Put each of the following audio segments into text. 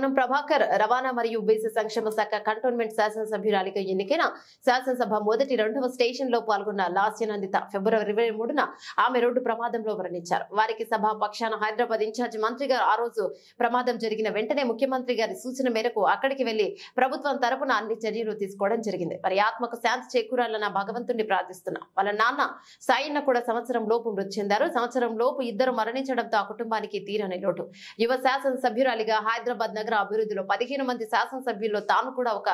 పొన్నం ప్రభాకర్ రవాణా మరియు బీసీ సంక్షేమ శాఖ కంటోన్మెంట్ శాసనసభ్యురాలిగా ఎన్నికైన శాసనసభ మొదటి 2వ స్టేషన్ లో పాల్గొన్న లాస్యనందిత ఫిబ్రవరి 23న ఆమె రోడ్డు ప్రమాదంలో మరణించారు. వారికి సభా పక్షాన హైదరాబాద్ ఇన్ఛార్జి మంత్రి గారు ఆ రోజు ప్రమాదం జరిగిన వెంటనే ముఖ్యమంత్రి గారి సూచన మేరకు అక్కడికి వెళ్లి ప్రభుత్వం తరపున అన్ని చర్యలు తీసుకోవడం జరిగింది. వారి ఆత్మకు శాంతి చేకూరాలన్న భగవంతుని ప్రార్థిస్తున్నా. వాళ్ళ నాన్న సాయన్న కూడా సంవత్సరం లోపు మృతి చెందారు. సంవత్సరం లోపు ఇద్దరు మరణించడంతో ఆ కుటుంబానికి తీరని లోటు. యువ శాసనసభ్యురాలిగా హైదరాబాద్ నగర అభివృద్ధిలో 15 మంది శాసనసభ్యుల్లో తాను కూడా ఒక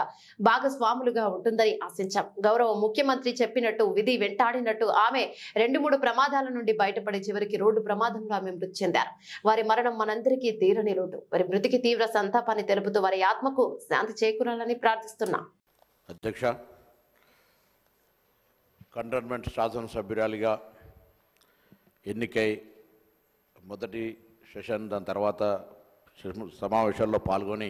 భాగస్వాములుగా ఉంటుందని ఆశించాం. గౌరవ ముఖ్యమంత్రి చెప్పినట్టు విధి వెంటాడినట్టు ఆమె 2-3 ప్రమాదాల నుండి బయటపడి చివరికి రోడ్డు ప్రమాదంలో ఆమె మృతి చెందారు. వారి మరణం మనందరికీ తీరని లోటు. వారి మృతికి తీవ్ర సంతాపాన్ని తెలుపుతూ వారి ఆత్మకు శాంతి చేకూరాలని ప్రార్థిస్తున్నా. అధ్యక్ష, కంటోన్మెంట్ శాసనసభ్యురాలిగా ఎన్నికై మొదటి సెషన్ దాని తర్వాత సమావేశాల్లో పాల్గొని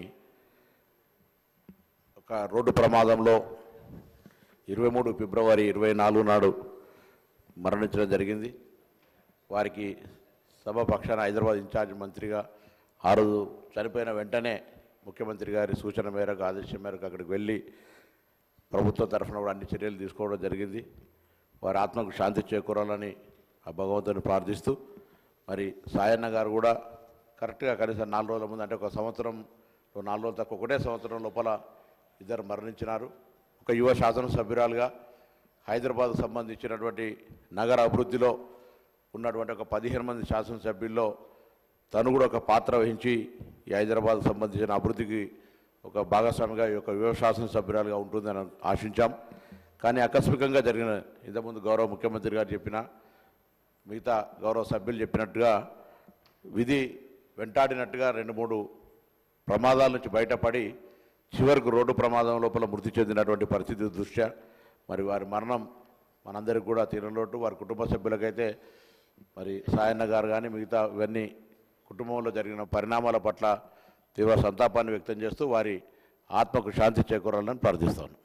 ఒక రోడ్డు ప్రమాదంలో 23 ఫిబ్రవరి 24 నాడు మరణించడం జరిగింది. వారికి సభ పక్షాన హైదరాబాద్ ఇన్ఛార్జ్ మంత్రిగా ఆ రోజు చనిపోయిన వెంటనే ముఖ్యమంత్రి గారి సూచన మేరకు ఆదేశం మేరకు అక్కడికి వెళ్ళి ప్రభుత్వం తరఫున కూడా అన్ని చర్యలు తీసుకోవడం జరిగింది. వారి ఆత్మకు శాంతి చేకూరాలని ఆ భగవంతుని ప్రార్థిస్తూ, మరి సాయన్న గారు కూడా కరెక్ట్గా కనీసం 4 రోజుల ముందు, అంటే ఒక సంవత్సరం 4 రోజుల తక్కువ ఒకటే సంవత్సరం లోపల ఇద్దరు మరణించినారు. ఒక యువ శాసనసభ్యురాలుగా హైదరాబాద్ సంబంధించినటువంటి నగర అభివృద్ధిలో ఉన్నటువంటి ఒక 15 మంది శాసనసభ్యుల్లో తను కూడా ఒక పాత్ర వహించి ఈ హైదరాబాద్ సంబంధించిన అభివృద్ధికి ఒక భాగస్వామిగా ఈ యొక్క యువ శాసనసభ్యురాలుగా ఉంటుందని ఆశించాం. కానీ ఆకస్మికంగా జరిగిన, ఇంతకుముందు గౌరవ ముఖ్యమంత్రి గారు చెప్పిన, మిగతా గౌరవ సభ్యులు చెప్పినట్టుగా విధి వెంటాడినట్టుగా 2-3 ప్రమాదాల నుంచి బయటపడి చివరికి రోడ్డు ప్రమాదం లోపల మృతి చెందినటువంటి పరిస్థితి దృష్ట్యా మరి వారి మరణం మనందరికీ కూడా తీరలోటు. వారి కుటుంబ సభ్యులకైతే మరి సాయన్న గారు కానీ మిగతా ఇవన్నీ కుటుంబంలో జరిగిన పరిణామాల పట్ల తీవ్ర సంతాపాన్ని వ్యక్తం చేస్తూ వారి ఆత్మకు శాంతి చేకూరాలని ప్రార్థిస్తాను.